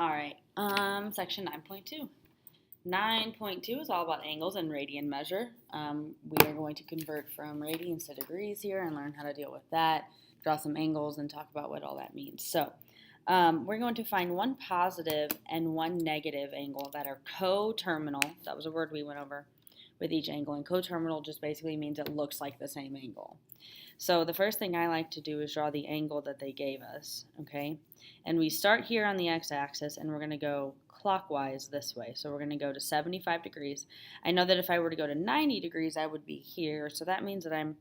All right, section 9.2. 9.2 is all about angles and radian measure. We are going to convert from radians to degrees here and learn how to deal with that, draw some angles, and talk about what all that means. So we're going to find one positive and one negative angle that are coterminal. That was a word we went over with each angle, and coterminal just basically means it looks like the same angle. So the first thing I like to do is draw the angle that they gave us, okay? And we start here on the x-axis, and we're going to go clockwise this way. So we're going to go to 75 degrees. I know that if I were to go to 90 degrees, I would be here. So that means that I'm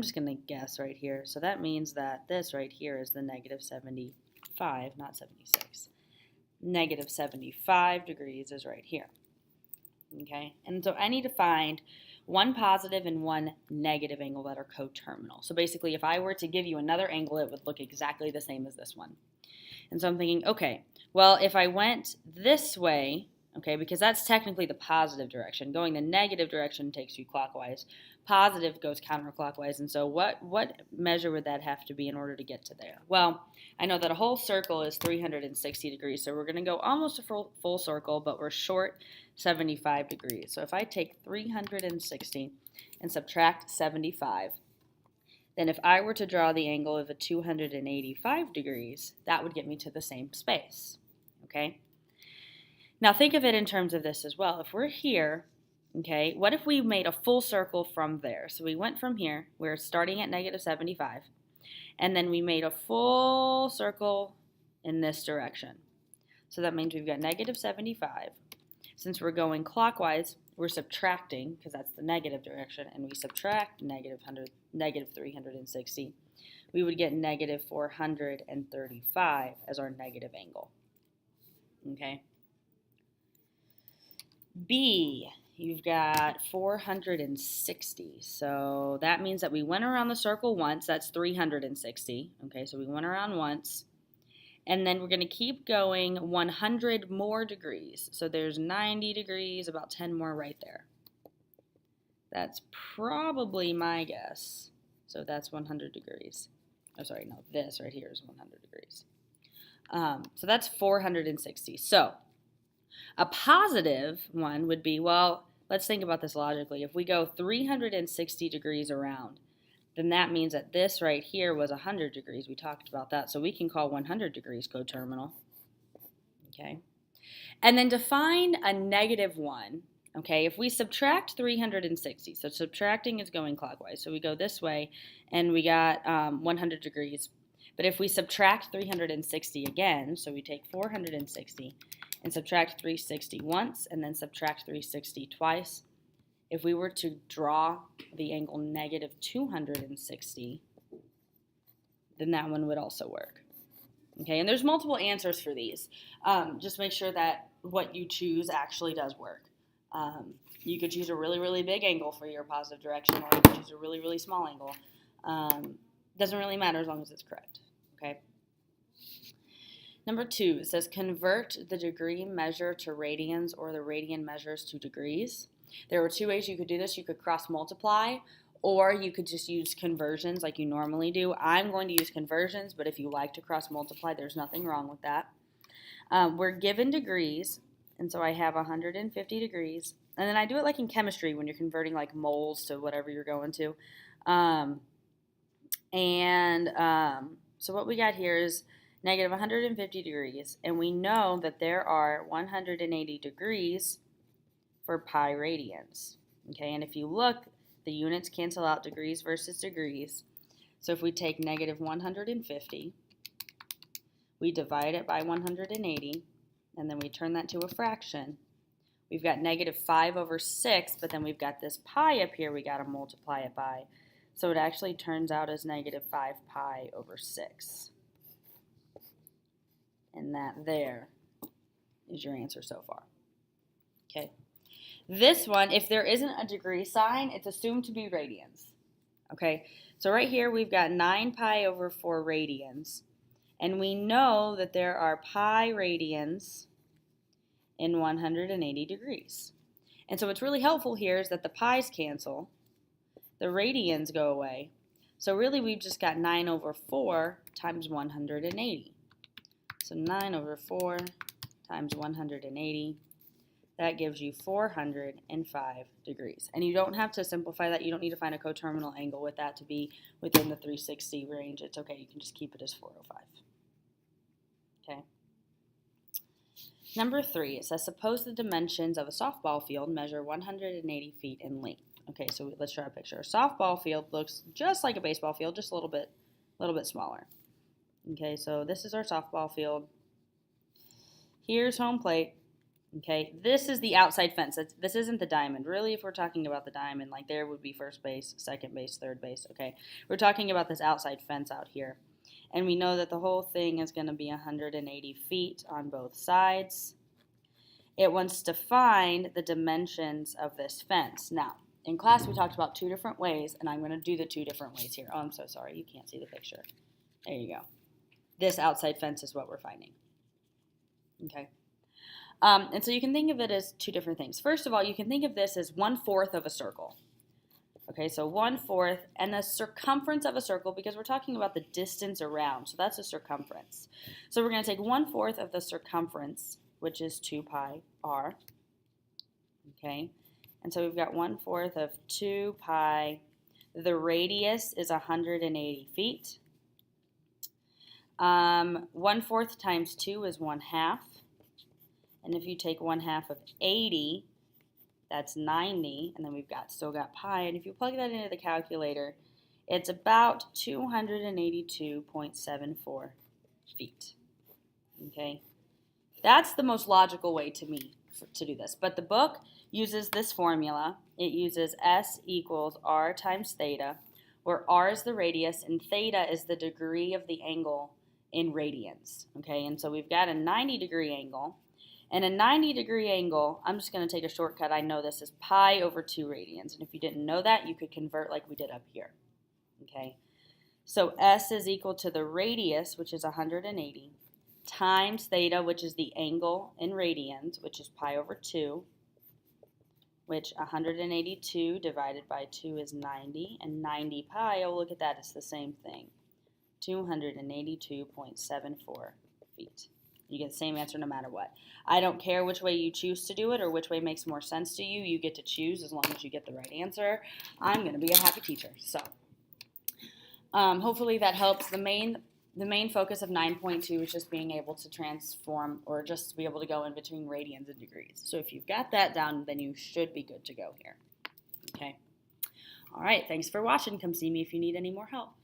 just going to guess right here. So that means that this right here is the negative 75, not 76. Negative 75 degrees is right here. Okay, and so I need to find one positive and one negative angle that are coterminal. So basically, if I were to give you another angle, it would look exactly the same as this one. And so I'm thinking, okay, well, if I went this way, okay, because that's technically the positive direction. Going the negative direction takes you clockwise. Positive goes counterclockwise. And so what measure would that have to be in order to get to there? Well, I know that a whole circle is 360 degrees. So we're going to go almost a full circle, but we're short 75 degrees. So if I take 360 and subtract 75, then if I were to draw the angle of a 285 degrees, that would get me to the same space, okay? Now think of it in terms of this as well. If we're here, okay, what if we made a full circle from there? So we went from here, we're starting at negative 75, and then we made a full circle in this direction. So that means we've got negative 75. Since we're going clockwise, we're subtracting, because that's the negative direction, and we subtract negative 360. We would get negative 435 as our negative angle. Okay. B, you've got 460. So that means that we went around the circle once. That's 360. Okay, so we went around once. And then we're going to keep going 100 more degrees. So there's 90 degrees, about 10 more right there. That's probably my guess. So that's 100 degrees. Oh, sorry, no, this right here is 100 degrees. So that's 460. So a positive one would be, well, let's think about this logically. If we go 360 degrees around, then that means that this right here was 100 degrees. We talked about that. So we can call 100 degrees coterminal. Okay. And then to find a negative one, okay, if we subtract 360, so subtracting is going clockwise. So we go this way, and we got 100 degrees. But if we subtract 360 again, so we take 460 and subtract 360 once, and then subtract 360 twice, if we were to draw the angle negative 260, then that one would also work. Okay, and there's multiple answers for these. Just make sure that what you choose actually does work. You could choose a really, really big angle for your positive direction, or you could choose a really, really small angle. Doesn't really matter as long as it's correct. Okay. Number 2, it says convert the degree measure to radians or the radian measures to degrees. There were 2 ways you could do this. You could cross multiply, or you could just use conversions like you normally do. I'm going to use conversions, but if you like to cross multiply, there's nothing wrong with that. We're given degrees, and so I have 150 degrees. And then I do it like in chemistry when you're converting like moles to whatever you're going to. So what we got here is negative 150 degrees, and we know that there are 180 degrees for pi radians. Okay, and if you look, the units cancel out degrees versus degrees. So if we take negative 150, we divide it by 180, and then we turn that to a fraction. We've got negative 5 over 6, but then we've got this pi up here we got to multiply it by. So it actually turns out as negative 5 pi over 6. And that there is your answer so far. Okay. This one, if there isn't a degree sign, it's assumed to be radians. Okay, so right here we've got 9 pi over 4 radians. And we know that there are pi radians in 180 degrees. And so what's really helpful here is that the pi's cancel, the radians go away. So really we've just got 9 over 4 times 180. So 9 over 4 times 180. That gives you 405 degrees. And you don't have to simplify that. You don't need to find a coterminal angle with that to be within the 360 range. It's okay. You can just keep it as 405. Okay. Number 3, it says, suppose the dimensions of a softball field measure 180 feet in length. Okay, so let's draw a picture. A softball field looks just like a baseball field, just a little bit smaller. Okay, so this is our softball field. Here's home plate. Okay, this is the outside fence. This isn't the diamond. Really, if we're talking about the diamond, like there would be first base, second base, third base. Okay, we're talking about this outside fence out here. And we know that the whole thing is going to be 180 feet on both sides. It wants to find the dimensions of this fence. Now, in class we talked about 2 different ways, and I'm going to do the 2 different ways here. Oh, I'm so sorry. You can't see the picture. There you go. This outside fence is what we're finding. Okay. And so you can think of it as 2 different things. First of all, you can think of this as 1/4 of a circle. Okay, so 1/4, and the circumference of a circle, because we're talking about the distance around, so that's the circumference. So we're going to take 1/4 of the circumference, which is 2 pi r. Okay, and so we've got 1/4 of 2 pi. The radius is 180 feet. 1/4 times 2 is 1/2. And if you take 1/2 of 80, that's 90, and then we've still got pi, and if you plug that into the calculator, it's about 282.74 feet. Okay, that's the most logical way to me to do this. But the book uses this formula. It uses S equals R times theta, where R is the radius and theta is the degree of the angle in radians. Okay, and so we've got a 90-degree angle. And a 90-degree angle, I'm just going to take a shortcut. I know this is pi over 2 radians. And if you didn't know that, you could convert like we did up here. Okay, so S is equal to the radius, which is 180, times theta, which is the angle in radians, which is pi over 2, which 182 divided by 2 is 90. And 90 pi, oh, look at that, it's the same thing, 282.74 feet. You get the same answer no matter what. I don't care which way you choose to do it or which way makes more sense to you. You get to choose as long as you get the right answer. I'm going to be a happy teacher. So hopefully that helps. The main focus of 9.2 is just being able to transform or just to be able to go in between radians and degrees. So if you've got that down, then you should be good to go here. Okay. All right. Thanks for watching. Come see me if you need any more help.